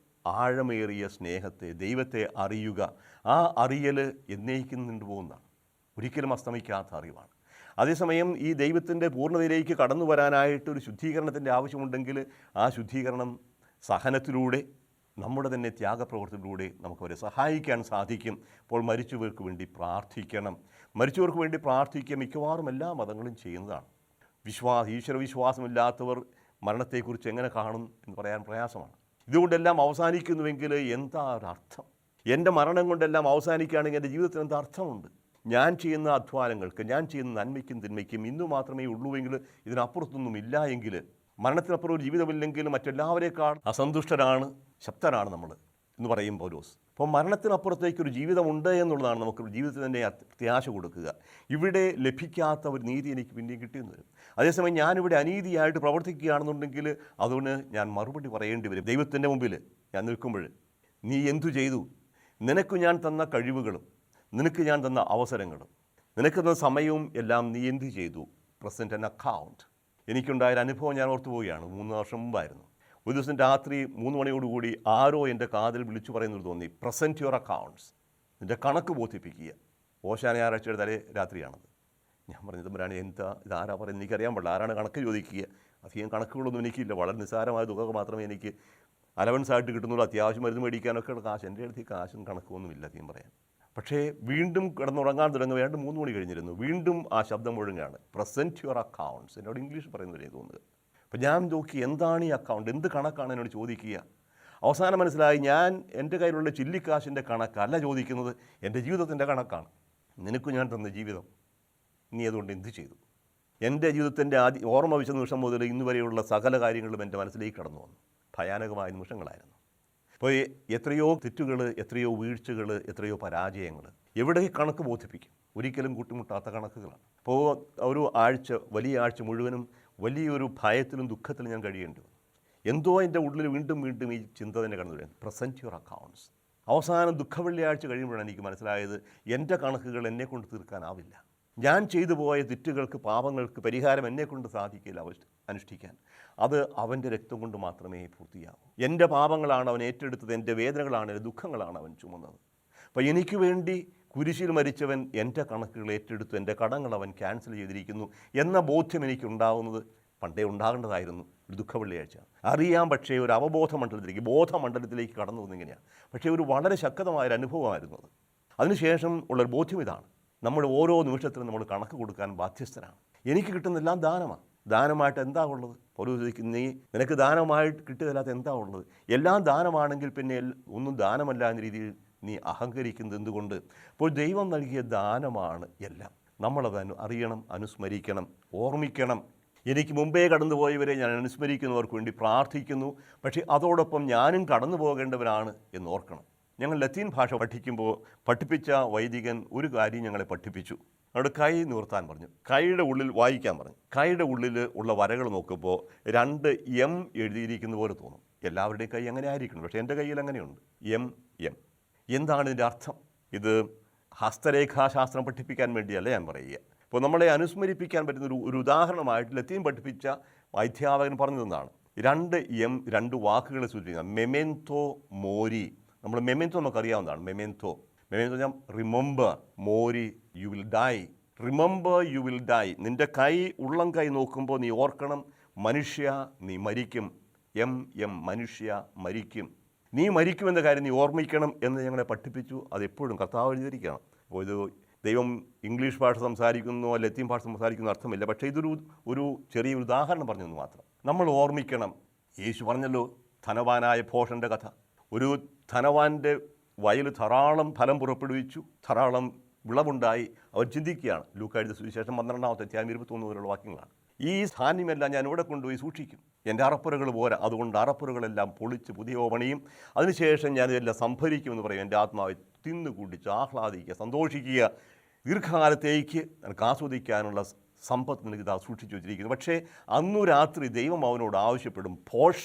Speaker 1: ആഴമേറിയ സ്നേഹത്തെ, ദൈവത്തെ അറിയുക, ആ അറിയൽ എന്നേക്കും നീണ്ടുപോകുന്നതാണ്. ഒരിക്കലും അസ്തമിക്കാത്ത അറിവാണ്. അതേസമയം ഈ ദൈവത്തിൻ്റെ പൂർണ്ണതയിലേക്ക് കടന്നു വരാനായിട്ട് ഒരു ശുദ്ധീകരണത്തിൻ്റെ ആവശ്യമുണ്ടെങ്കിൽ ആ ശുദ്ധീകരണം സഹനത്തിലൂടെ, നമ്മുടെ തന്നെ ത്യാഗപ്രവർത്തനത്തിലൂടെ നമുക്കവരെ സഹായിക്കാൻ സാധിക്കും. അപ്പോൾ മരിച്ചവർക്ക് വേണ്ടി പ്രാർത്ഥിക്കണം. മരിച്ചവർക്ക് വേണ്ടി പ്രാർത്ഥിക്കുക മിക്കവാറും എല്ലാ മതങ്ങളും ചെയ്യുന്നതാണ്. ഈശ്വരവിശ്വാസമില്ലാത്തവർ മരണത്തെക്കുറിച്ച് എങ്ങനെ കാണും എന്ന് പറയാൻ പ്രയാസമാണ്. ഇതുകൊണ്ടെല്ലാം അവസാനിക്കുന്നുവെങ്കിൽ എന്താ ഒരർത്ഥം? എൻ്റെ മരണം കൊണ്ടെല്ലാം അവസാനിക്കുകയാണെങ്കിൽ എൻ്റെ ജീവിതത്തിന് എന്താ അർത്ഥമുണ്ട്? ഞാൻ ചെയ്യുന്ന അധ്വാനങ്ങൾക്ക്, ഞാൻ ചെയ്യുന്ന നന്മയ്ക്കും തിന്മയ്ക്കും ഇന്നു മാത്രമേ ഉള്ളൂവെങ്കിൽ ഇതിനപ്പുറത്തൊന്നും ഇല്ല എങ്കിൽ, മരണത്തിനപ്പുറം ഒരു ജീവിതമില്ലെങ്കിൽ മറ്റെല്ലാവരേക്കാൾ അസന്തുഷ്ടരാണ്, ശക്തരാണ് നമ്മൾ എന്ന് പറയും പൗലോസ്. അപ്പോൾ മരണത്തിനപ്പുറത്തേക്കൊരു ജീവിതമുണ്ട് എന്നുള്ളതാണ് നമുക്ക് ജീവിതത്തിൽ തന്നെ പ്രത്യാശ കൊടുക്കുക. ഇവിടെ ലഭിക്കാത്ത ഒരു നീതി എനിക്ക് പിന്നെയും കിട്ടിയെന്ന് വരും. അതേസമയം ഞാനിവിടെ അനീതിയായിട്ട് പ്രവർത്തിക്കുകയാണെന്നുണ്ടെങ്കിൽ അതുകൊണ്ട് ഞാൻ മറുപടി പറയേണ്ടി വരും. ദൈവത്തിൻ്റെ മുമ്പിൽ ഞാൻ നിൽക്കുമ്പോൾ, നീ എന്തു ചെയ്തു? നിനക്ക് ഞാൻ തന്ന കഴിവുകളും നിനക്ക് ഞാൻ തന്ന അവസരങ്ങളും നിനക്ക് തന്ന സമയവും എല്ലാം നീ എന്ത് ചെയ്തു? Present an account. എനിക്കുണ്ടായൊരു അനുഭവം ഞാൻ ഓർത്തു പോവുകയാണ്. 3 വർഷം മുമ്പായിരുന്നു. ഒരു ദിവസം രാത്രി 3 മണിയോടുകൂടി ആരോ എൻ്റെ കാതിൽ വിളിച്ചു പറയുന്നത് തോന്നി, പ്രസൻറ്റ് യുവർ അക്കൗണ്ട്സ്, നിൻ്റെ കണക്ക് ബോധിപ്പിക്കുക. ഓശാന ഞായറാഴ്ചയുടെ തലേ രാത്രിയാണത്. ഞാൻ പറഞ്ഞത് തമ്പുരാനെ, എന്താ ഇതാരാ പറയുന്നത്? എനിക്കറിയാൻ പാടില്ല. ആരാണ് കണക്ക് ചോദിക്കുക? അധികം കണക്കുകളൊന്നും എനിക്കില്ല. വളരെ നിസ്സാരമായ തുക മാത്രമേ എനിക്ക് അലവൻസ് ആയിട്ട് കിട്ടുന്നുള്ളൂ. അത്യാവശ്യം മരുന്ന് മേടിക്കാനൊക്കെ കാശ്, എൻ്റെ അടുത്ത് കാശും കണക്കൊന്നുമില്ല അധികം പറയാൻ. പക്ഷേ വീണ്ടും കിടന്നുറങ്ങാൻ തുടങ്ങുക 2-3 മണി കഴിഞ്ഞിരുന്നു. വീണ്ടും ആ ശബ്ദം മുഴങ്ങുകയാണ്, പ്രസൻറ്റ് യുവർ അക്കൗണ്ട്സ്. എന്നോട് ഇംഗ്ലീഷ് പറയുന്നവരെ തോന്നുക. അപ്പോൾ ഞാൻ നോക്കി, എന്താണ് ഈ അക്കൗണ്ട്? എന്ത് കണക്കാണ് എന്നോട് ചോദിക്കുക? അവസാനം മനസ്സിലായി, ഞാൻ എൻ്റെ കയ്യിലുള്ള ചില്ലിക്കാശിൻ്റെ കണക്കല്ല ചോദിക്കുന്നത്, എൻ്റെ ജീവിതത്തിൻ്റെ കണക്കാണ്. നിനക്ക് ഞാൻ തന്ന ജീവിതം നീ അതുകൊണ്ട് എന്ത് ചെയ്തു? എൻ്റെ ജീവിതത്തിൻ്റെ ഓർമ്മ വെച്ച നിമിഷം മുതൽ ഇന്ന് വരെയുള്ള സകല കാര്യങ്ങളും എൻ്റെ മനസ്സിലേക്ക് കടന്നു വന്നു. ഭയാനകമായ നിമിഷങ്ങളായിരുന്നു. അപ്പോൾ എത്രയോ തെറ്റുകൾ, എത്രയോ വീഴ്ചകൾ, എത്രയോ പരാജയങ്ങൾ, എവിടെ കണക്ക് ബോധിപ്പിക്കും? ഒരിക്കലും കൂട്ടിമുട്ടാത്ത കണക്കുകളാണ്. അപ്പോൾ ഒരു ആഴ്ച, വലിയ ആഴ്ച മുഴുവനും വലിയൊരു ഭയത്തിലും ദുഃഖത്തിലും ഞാൻ കഴിയേണ്ടി വന്നു. എന്തോ എൻ്റെ ഉള്ളിൽ വീണ്ടും വീണ്ടും ഈ ചിന്ത തന്നെ കടന്നു വരും, പ്രസൻറ്റ് യുവർ അക്കൗണ്ട്സ്. അവസാനം ദുഃഖവെള്ളിയാഴ്ച കഴിയുമ്പോഴാണ് എനിക്ക് മനസ്സിലായത്, എൻ്റെ കണക്കുകൾ എന്നെക്കൊണ്ട് തീർക്കാനാവില്ല. ഞാൻ ചെയ്തു പോയ തെറ്റുകൾക്ക്, പാപങ്ങൾക്ക് പരിഹാരം എന്നെക്കൊണ്ട് സാധിക്കില്ല അനുഷ്ഠിക്കാൻ. അത് അവൻ്റെ രക്തം കൊണ്ട് മാത്രമേ പൂർത്തിയാവൂ. എൻ്റെ പാപങ്ങളാണ് അവൻ ഏറ്റെടുത്തത്, എൻ്റെ വേദനകളാണ്, എൻ്റെ ദുഃഖങ്ങളാണ് അവൻ ചുമന്നത്. അപ്പോൾ എനിക്ക് വേണ്ടി കുരിശിൽ മരിച്ചവൻ എൻ്റെ കണക്കുകൾ ഏറ്റെടുത്തു, എൻ്റെ കടങ്ങൾ അവൻ ക്യാൻസൽ ചെയ്തിരിക്കുന്നു എന്ന ബോധ്യം എനിക്കുണ്ടാവുന്നത് പണ്ടേ ഉണ്ടാകേണ്ടതായിരുന്നു. ഒരു ദുഃഖവെള്ളിയാഴ്ച അറിയാം, പക്ഷേ ഒരു അവബോധ മണ്ഡലത്തിലേക്ക്, ബോധമണ്ഡലത്തിലേക്ക് കടന്നു വന്നിങ്ങനെയാണ്. പക്ഷേ ഒരു വളരെ ശക്തമായൊരു അനുഭവമായിരുന്നു അത്. അതിനുശേഷം ഉള്ളൊരു ബോധ്യം ഇതാണ്, നമ്മുടെ ഓരോ നിമിഷത്തിലും നമ്മൾ കണക്ക് കൊടുക്കാൻ ബാധ്യസ്ഥരാണ്. എനിക്ക് കിട്ടുന്നതെല്ലാം ദാനമാണ്. ദാനമായിട്ട് എന്താ ഉള്ളത്? നിനക്ക് ദാനമായിട്ട് കിട്ടിയതല്ലാത്ത എന്താ ഉള്ളത്? എല്ലാം ദാനമാണെങ്കിൽ പിന്നെ ഒന്നും ദാനമല്ല എന്ന രീതിയിൽ നീ അഹങ്കരിക്കുന്നത് എന്തുകൊണ്ട്? അപ്പോൾ ദൈവം നൽകിയ ദാനമാണ് എല്ലാം. നമ്മളത് അറിയണം, അനുസ്മരിക്കണം, ഓർമ്മിക്കണം. എനിക്ക് മുമ്പേ കടന്നുപോയവരെ ഞാൻ അനുസ്മരിക്കുന്നവർക്ക് വേണ്ടി പ്രാർത്ഥിക്കുന്നു. പക്ഷേ അതോടൊപ്പം ഞാനും കടന്നു പോകേണ്ടവരാണ് എന്ന് ഓർക്കണം. ഞങ്ങൾ ലത്തീൻ ഭാഷ പഠിപ്പിച്ച വൈദികൻ ഒരു കാര്യം ഞങ്ങളെ പഠിപ്പിച്ചു. അവിടെ കൈ നിവർത്താൻ പറഞ്ഞു, കൈയുടെ ഉള്ളിൽ വായിക്കാൻ പറഞ്ഞു. കൈയുടെ ഉള്ളിൽ ഉള്ള വരകൾ നോക്കുമ്പോൾ 2 M എഴുതിയിരിക്കുന്ന പോലെ തോന്നും. എല്ലാവരുടെയും കൈ അങ്ങനെ ആയിരിക്കണം, പക്ഷേ എൻ്റെ കയ്യിൽ അങ്ങനെയുണ്ട്, M. എന്താണ് ഇതിൻ്റെ അർത്ഥം? ഇത് ഹസ്തരേഖാശാസ്ത്രം പഠിപ്പിക്കാൻ വേണ്ടിയല്ല ഞാൻ പറയുക. അപ്പോൾ നമ്മളെ അനുസ്മരിപ്പിക്കാൻ പറ്റുന്ന ഒരു ഉദാഹരണമായിട്ട് ലത്തീൻ പഠിപ്പിച്ച അധ്യാപകൻ പറഞ്ഞു തന്നതാണ്. 2 M 2 വാക്കുകളെ സൂചിപ്പിക്കുക. മെമെൻതോ മോരി. നമ്മൾ മെമെൻതോ നമുക്കറിയാവുന്നതാണ്. മെമെൻതോ ഞാൻ remember, mori you will die. Remember you will die. നിൻ്റെ ഉള്ളം കൈ നോക്കുമ്പോൾ നീ ഓർക്കണം, മനുഷ്യ നീ മരിക്കും. M മനുഷ്യ മരിക്കും. നീ മരിക്കുമെന്ന കാര്യം നീ ഓർമ്മിക്കണം എന്ന് ഞങ്ങളെ പഠിപ്പിച്ചു. അതെപ്പോഴും കർത്താവ് എഴുതിയിരിക്കണം. അപ്പോൾ ഇത് ദൈവം ഇംഗ്ലീഷ് ഭാഷ സംസാരിക്കുന്നോ ലത്തീൻ ഭാഷ സംസാരിക്കുന്നോ അർത്ഥമില്ല. പക്ഷേ ഇതൊരു ചെറിയ ഉദാഹരണം പറഞ്ഞെന്ന് മാത്രം. നമ്മൾ ഓർമ്മിക്കണം. യേശു പറഞ്ഞല്ലോ ധനവാനായ ഭോഷൻ്റെ കഥ. ഒരു ധനവാൻ്റെ വയൽ ധാരാളം ഫലം പുറപ്പെടുവിച്ചു, ധാരാളം വിളവുണ്ടായി. അവൻ ചിന്തിക്കുകയാണ്. ലൂക്കാ എഴുതിയ സുവിശേഷം 12-ാമത്തെ അധ്യായം 21 മുതലുള്ള വാക്യങ്ങളാണ്. ഈ ധാന്യമെല്ലാം ഞാൻ ഇവിടെ കൊണ്ടുപോയി സൂക്ഷിക്കും. എൻ്റെ അറപ്പുരകൾ പോരാ, അതുകൊണ്ട് അറപ്പുരകളെല്ലാം പൊളിച്ച് പുതിയ പണിയും. അതിനുശേഷം ഞാനിതെല്ലാം സംഭരിക്കുമെന്ന് പറയും. എൻ്റെ ആത്മാവ് തിന്നുകൂടിച്ച് ആഹ്ലാദിക്കുക, സന്തോഷിക്കുക. ദീർഘകാലത്തേക്ക് എനിക്ക് ആസ്വദിക്കാനുള്ള സമ്പത്ത് നിനക്ക് ഇതാ സൂക്ഷിച്ചു വെച്ചിരിക്കുന്നു. പക്ഷേ അന്നു രാത്രി ദൈവം അവനോട് ആവശ്യപ്പെടും, ഭോഷ,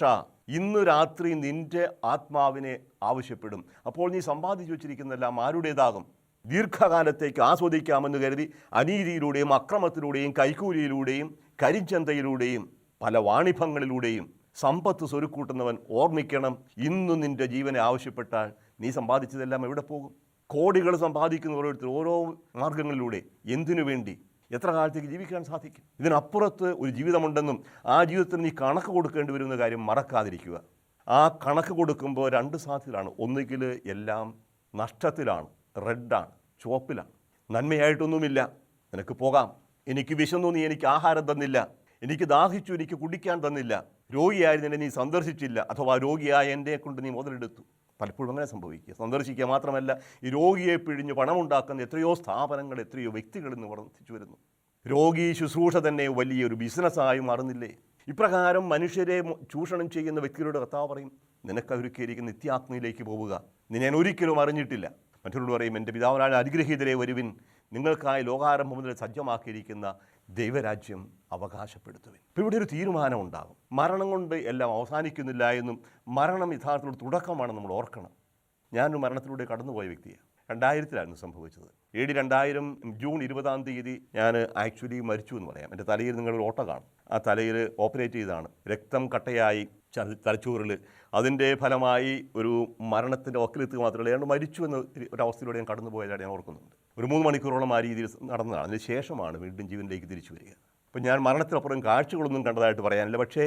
Speaker 1: ഇന്നു രാത്രി നിൻ്റെ ആത്മാവിനെ ആവശ്യപ്പെടും. അപ്പോൾ നീ സമ്പാദിച്ചു വെച്ചിരിക്കുന്നതെല്ലാം ആരുടേതാകും? ദീർഘകാലത്തേക്ക് ആസ്വദിക്കാമെന്ന് കരുതി അനീതിയിലൂടെയും അക്രമത്തിലൂടെയും കൈക്കൂലിയിലൂടെയും കരിഞ്ചന്തയിലൂടെയും പല വാണിഭങ്ങളിലൂടെയും സമ്പത്ത് സ്വരുക്കൂട്ടുന്നവൻ ഓർമ്മിക്കണം, ഇന്നു നിൻ്റെ ജീവനെ ആവശ്യപ്പെട്ടാൽ നീ സമ്പാദിച്ചതെല്ലാം എവിടെ പോകും? കോടികൾ സമ്പാദിക്കുന്ന ഓരോരുത്തർ ഓരോ മാർഗങ്ങളിലൂടെ എന്തിനു വേണ്ടി എത്ര കാലത്തേക്ക് ജീവിക്കാൻ സാധിക്കും? ഇതിനപ്പുറത്ത് ഒരു ജീവിതമുണ്ടെന്നും ആ ജീവിതത്തിന് നീ കണക്ക് കൊടുക്കേണ്ടി വരുന്ന കാര്യം മറക്കാതിരിക്കുക. ആ കണക്ക് കൊടുക്കുമ്പോൾ രണ്ട് സാധ്യതയാണ്. ഒന്നുകിൽ എല്ലാം നഷ്ടത്തിലാണ്, റെഡാണ്, ചുവപ്പിലാണ്. നന്മയായിട്ടൊന്നുമില്ല, നിനക്ക് പോകാം. എനിക്ക് വിശന്നു, നീ എനിക്ക് ആഹാരം തന്നില്ല. എനിക്ക് ദാഹിച്ചു, എനിക്ക് കുടിക്കാൻ തന്നില്ല. രോഗിയായിരുന്നെ നീ സന്ദർശിച്ചില്ല, അഥവാ രോഗിയായ എന്നെ കൊണ്ട് നീ മുതലെടുത്തു. പലപ്പോഴും അങ്ങനെ സംഭവിക്കുക. സന്ദർശിക്കുക മാത്രമല്ല, ഈ രോഗിയെ പിഴിഞ്ഞ് പണമുണ്ടാക്കുന്ന എത്രയോ സ്ഥാപനങ്ങൾ, എത്രയോ വ്യക്തികൾ ഇന്ന് വർദ്ധിച്ചു വരുന്നു. രോഗി ശുശ്രൂഷ തന്നെ വലിയൊരു ബിസിനസ്സായി മാറുന്നില്ലേ? ഇപ്രകാരം മനുഷ്യരെ ചൂഷണം ചെയ്യുന്ന വ്യക്തികളുടെ കർത്താവ് പറയും, നിനക്കൊരുക്കിയിരിക്കുന്ന നിത്യാഗ്നിയിലേക്ക് പോവുക, ഞാൻ ഒരിക്കലും അറിഞ്ഞിട്ടില്ല. മറ്റൊരു പറയും, എൻ്റെ പിതാവിനാൽ അനുഗ്രഹീതരെ വരുവിൻ, നിങ്ങൾക്കായി ലോകാരംഭം മുതൽ സജ്ജമാക്കിയിരിക്കുന്ന ദൈവരാജ്യം അവകാശപ്പെടുത്തുവിൻ. ഇപ്പോൾ ഇവിടെ ഒരു തീരുമാനം ഉണ്ടാകും. മരണം കൊണ്ട് എല്ലാം അവസാനിക്കുന്നില്ല എന്നും മരണം യഥാർത്ഥത്തിൽ തുടക്കമാണെന്ന് നമ്മൾ ഓർക്കണം. ഞാനൊരു മരണത്തിലൂടെ കടന്നുപോയ വ്യക്തിയാണ്. 2000-ലായിരുന്നു സംഭവിച്ചത്. AD 2000 ജൂൺ 20 ഞാൻ ആക്ച്വലി മരിച്ചു എന്ന് പറയാം. എൻ്റെ തലയിൽ നിങ്ങളൊരു ഓട്ട കാണും. ആ തലയിൽ ഓപ്പറേറ്റ് ചെയ്താണ്. രക്തം കട്ടയായി തലച്ചോറിൽ. അതിൻ്റെ ഫലമായി ഒരു മരണത്തിൻ്റെ വക്കിലെത്തുക മാത്രമല്ല, ഞാൻ മരിച്ചു എന്ന ഒരവസ്ഥയിലൂടെ ഞാൻ കടന്നുപോയതായിട്ട് ഞാൻ ഓർക്കുന്നുണ്ട്. ഒരു 3 മണിക്കൂറോളം ആ രീതിയിൽ നടന്നതാണ്. അതിന് ശേഷമാണ് വീണ്ടും ജീവനിലേക്ക് തിരിച്ചു വരിക. അപ്പം ഞാൻ മരണത്തിനപ്പുറം കാഴ്ചകളൊന്നും കണ്ടതായിട്ട് പറയാനില്ല. പക്ഷേ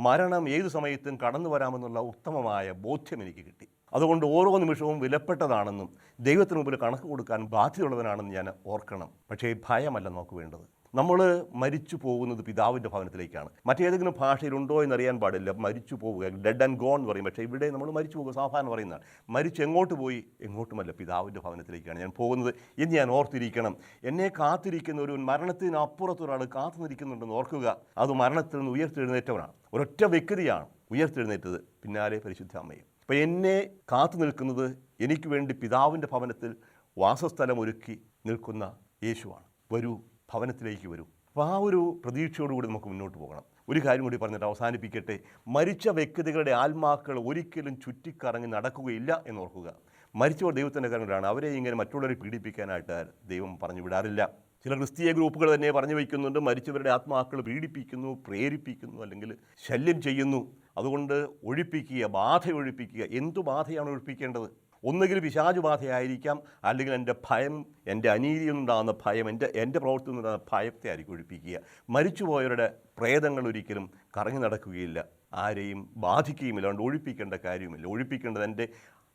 Speaker 1: മരണം ഏതു സമയത്തും കടന്നു വരാമെന്നുള്ള ഉത്തമമായ ബോധ്യം എനിക്ക് കിട്ടി. അതുകൊണ്ട് ഓരോ നിമിഷവും വിലപ്പെട്ടതാണെന്നും ദൈവത്തിന് മുമ്പിൽ കണക്ക് കൊടുക്കാൻ ബാധ്യതയുള്ളവനാണെന്ന് ഞാൻ ഓർക്കണം. പക്ഷേ ഭയമല്ല നമുക്ക് വേണ്ടത്. നമ്മൾ മരിച്ചു പോകുന്നത് പിതാവിൻ്റെ ഭവനത്തിലേക്കാണ്. മറ്റേതെങ്കിലും ഭാഷയിലുണ്ടോ എന്നറിയാൻ പാടില്ല. മരിച്ചു പോവുക, ഡെഡ് ആൻഡ് ഗോൺ എന്ന് പറയും. പക്ഷേ ഇവിടെ നമ്മൾ മരിച്ചു പോകുക സാധാരണ പറയുന്നതാണ്. മരിച്ച് എങ്ങോട്ട് പോയി? എങ്ങോട്ടുമല്ല, പിതാവിൻ്റെ ഭവനത്തിലേക്കാണ് ഞാൻ പോകുന്നത് എന്ന് ഞാൻ ഓർത്തിരിക്കണം. എന്നെ കാത്തിരിക്കുന്ന ഒരു മരണത്തിനപ്പുറത്തൊരാൾ കാത്തു നിൽക്കുന്നുണ്ടെന്ന് ഓർക്കുക. അത് മരണത്തിൽ നിന്ന് ഉയർത്തെഴുന്നേറ്റവനാണ്. ഒരൊറ്റ വ്യക്തിയാണ് ഉയർത്തെഴുന്നേറ്റത്, പിന്നാലെ പരിശുദ്ധ അമ്മയും. അപ്പോൾ എന്നെ കാത്തു നിൽക്കുന്നത് എനിക്ക് വേണ്ടി പിതാവിൻ്റെ ഭവനത്തിൽ വാസസ്ഥലം ഒരുക്കി നിൽക്കുന്ന യേശുവാണ്. വരൂ, ഭവനത്തിലേക്ക് വരൂ. അപ്പോൾ ആ ഒരു പ്രതീക്ഷയോടുകൂടി നമുക്ക് മുന്നോട്ട് പോകണം. ഒരു കാര്യം കൂടി പറഞ്ഞിട്ട് അവസാനിപ്പിക്കട്ടെ. മരിച്ച വ്യക്തികളുടെ ആത്മാക്കൾ ഒരിക്കലും ചുറ്റിക്കറങ്ങി നടക്കുകയില്ല എന്നോർക്കുക. മരിച്ചവർ ദൈവത്തിൻ്റെ കരങ്ങളിലാണ്. അവരെ ഇങ്ങനെ മറ്റുള്ളവരെ പീഡിപ്പിക്കാനായിട്ട് ദൈവം പറഞ്ഞു വിടാറില്ല. ചില ക്രിസ്തീയ ഗ്രൂപ്പുകൾ തന്നെ പറഞ്ഞു വയ്ക്കുന്നുണ്ട്, മരിച്ചവരുടെ ആത്മാക്കൾ പീഡിപ്പിക്കുന്നു, പ്രേരിപ്പിക്കുന്നു, അല്ലെങ്കിൽ ശല്യം ചെയ്യുന്നു. അതുകൊണ്ട് ഒഴിപ്പിക്കുക, ബാധ ഒഴിപ്പിക്കുക. എന്തു ബാധയാണ് ഒഴിപ്പിക്കേണ്ടത്? ഒന്നുകിൽ പിശാചു ബാധയായിരിക്കാം, അല്ലെങ്കിൽ എൻ്റെ ഭയം, എൻ്റെ അനീതിയിൽ നിന്നുണ്ടാകുന്ന ഭയം, എൻ്റെ പ്രവൃത്തിയിൽ നിന്നുണ്ടാകുന്ന ഭയത്തെ ആയിരിക്കും ഒഴിപ്പിക്കുക. മരിച്ചുപോയവരുടെ പ്രേതങ്ങൾ ഒരിക്കലും കറങ്ങി നടക്കുകയില്ല, ആരെയും ബാധിക്കുകയുമില്ല. അതുകൊണ്ട് ഒഴിപ്പിക്കേണ്ട കാര്യവുമില്ല. ഒഴിപ്പിക്കേണ്ടത് എൻ്റെ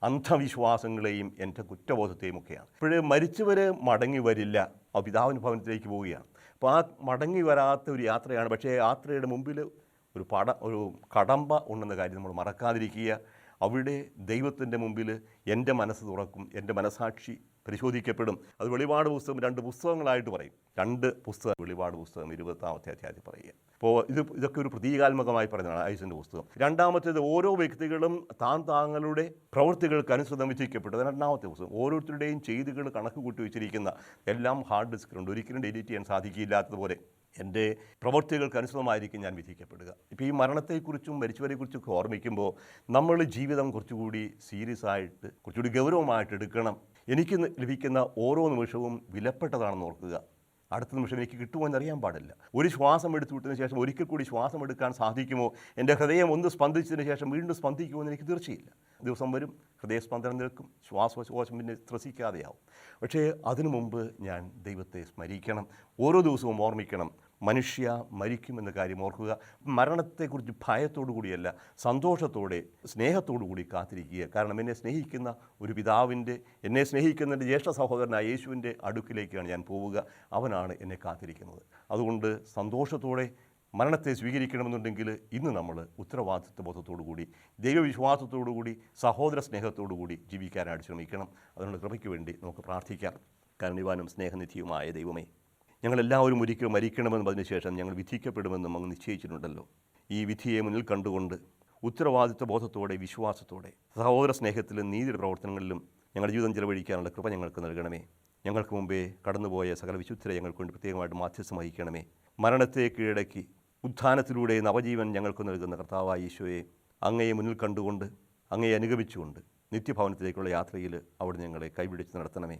Speaker 1: അന്ധവിശ്വാസങ്ങളെയും എൻ്റെ കുറ്റബോധത്തെയും ഒക്കെയാണ്. ഇപ്പോഴേ മരിച്ചവർ മടങ്ങി വരില്ല, ആ പിതാവിൻ്റെ ഭവനത്തിലേക്ക് പോവുകയാണ്. അപ്പോൾ ആ മടങ്ങി വരാത്ത ഒരു യാത്രയാണ്. പക്ഷേ യാത്രയുടെ മുമ്പിൽ ഒരു കടമ്പ ഉണ്ടെന്ന കാര്യം നമ്മൾ മറക്കാതിരിക്കുക. അവിടെ ദൈവത്തിൻ്റെ മുമ്പിൽ എൻ്റെ മനസ്സ് തുറക്കും, എൻ്റെ മനസാക്ഷി പരിശോധിക്കപ്പെടും. അത് വെളിപാട് പുസ്തകം 2 പുസ്തകങ്ങളായിട്ട് പറയും. 2 പുസ്തകം, വെളിപാട് പുസ്തകം 20-ാമത്തെ അധ്യായത്തിൽ പറയുക. അപ്പോൾ ഇതൊക്കെ ഒരു പ്രതീകാത്മകമായി പറയുന്നതാണ് ആയുസിൻ്റെ പുസ്തകം. രണ്ടാമത്തേത് ഓരോ വ്യക്തികളും താങ്കളുടെ പ്രവൃത്തികൾക്ക് അനുസൃതം വിധിക്കപ്പെട്ടത്. 2-ാമത്തെ പുസ്തകം ഓരോരുത്തരുടെയും ചെയ്തികൾ കണക്ക് കൂട്ടി വെച്ചിരിക്കുന്ന എല്ലാം ഹാർഡ് ഡിസ്കിലുണ്ട്. ഒരിക്കലും ഡിലീറ്റ് ചെയ്യാൻ സാധിക്കില്ലാത്തതുപോലെ എൻ്റെ പ്രവൃത്തികൾക്ക് അനുസൃതമായിരിക്കും ഞാൻ വിധിക്കപ്പെടുക. ഇപ്പോൾ ഈ മരണത്തെക്കുറിച്ചും മരിച്ചവരെക്കുറിച്ചൊക്കെ ഓർമ്മിക്കുമ്പോൾ നമ്മൾ ജീവിതം കുറച്ചുകൂടി സീരിയസ് ആയിട്ട്, കുറച്ചുകൂടി ഗൗരവമായിട്ട് എടുക്കണം. എനിക്ക് ലഭിക്കുന്ന ഓരോ നിമിഷവും വിലപ്പെട്ടതാണെന്ന് ഓർക്കുക. അടുത്ത നിമിഷം എനിക്ക് കിട്ടുമോ എന്നറിയാൻ പാടില്ല. ഒരു ശ്വാസം എടുത്തു വിട്ടതിന് ശേഷം ഒരിക്കൽ കൂടി ശ്വാസം എടുക്കാൻ സാധിക്കുമോ? എൻ്റെ ഹൃദയം ഒന്ന് സ്പന്ദിച്ചതിന് ശേഷം വീണ്ടും സ്പന്ദിക്കുമോ എന്ന് എനിക്ക് തീർച്ചയില്ല. ദിവസം വരും, ഹൃദയസ്പന്ദനം നിൽക്കും, ശ്വാസോച്ഛ്വാസം പിന്നെ ത്രസിക്കാതെയാവും. പക്ഷേ അതിനു മുമ്പ് ഞാൻ ദൈവത്തെ സ്മരിക്കണം, ഓരോ ദിവസവും ഓർമ്മിക്കണം. മനുഷ്യ മരിക്കുമെന്ന കാര്യം ഓർക്കുക. മരണത്തെക്കുറിച്ച് ഭയത്തോടു കൂടിയല്ല, സന്തോഷത്തോടെ, സ്നേഹത്തോടു കൂടി കാത്തിരിക്കുക. കാരണം എന്നെ സ്നേഹിക്കുന്ന ഒരു പിതാവിൻ്റെ, എന്നെ സ്നേഹിക്കുന്ന എൻ്റെ ജ്യേഷ്ഠ സഹോദരനായ യേശുവിൻ്റെ അടുക്കിലേക്കാണ് ഞാൻ പോവുക. അവനാണ് എന്നെ കാത്തിരിക്കുന്നത്. അതുകൊണ്ട് സന്തോഷത്തോടെ മരണത്തെ സ്വീകരിക്കണമെന്നുണ്ടെങ്കിൽ ഇന്ന് നമ്മൾ ഉത്തരവാദിത്വ ബോധത്തോടു കൂടി, ദൈവവിശ്വാസത്തോടു കൂടി, സഹോദര സ്നേഹത്തോടു കൂടി ജീവിക്കാനായിട്ട് ശ്രമിക്കണം. അതുകൊണ്ട് കൃപയ്ക്ക് വേണ്ടി നമുക്ക് പ്രാർത്ഥിക്കാം. കാരുണ്യവാനും സ്നേഹനിധിയുമായ ദൈവമേ, ഞങ്ങളെല്ലാവരും ഒരിക്കലും മരിക്കണമെന്നും അതിനുശേഷം ഞങ്ങൾ വിധിക്കപ്പെടുമെന്നും അങ്ങ് നിശ്ചയിച്ചിട്ടുണ്ടല്ലോ. ഈ വിധിയെ മുന്നിൽ കണ്ടുകൊണ്ട് ഉത്തരവാദിത്വ ബോധത്തോടെ, വിശ്വാസത്തോടെ, സഹോദര സ്നേഹത്തിലും നീതിയുടെ പ്രവർത്തനങ്ങളിലും ഞങ്ങളുടെ ജീവിതം ചെലവഴിക്കാനുള്ള കൃപ ഞങ്ങൾക്ക് നൽകണമേ. ഞങ്ങൾക്ക് മുമ്പേ കടന്നുപോയ സകല വിശുദ്ധരെ ഞങ്ങൾക്ക് വേണ്ടി പ്രത്യേകമായിട്ട് മാധ്യസ്ഥം വഹിക്കണമേ. മരണത്തെ കീഴടക്കി ഉത്ഥാനത്തിലൂടെ നവജീവൻ ഞങ്ങൾക്ക് നൽകുന്ന കർത്താവായ ഈശോയെ, അങ്ങയെ മുന്നിൽ കണ്ടുകൊണ്ട്, അങ്ങയെ അനുഗമിച്ചുകൊണ്ട് നിത്യഭവനത്തിലേക്കുള്ള യാത്രയിൽ അവിടെ ഞങ്ങളെ കൈപിടിച്ച് നടത്തണമേ.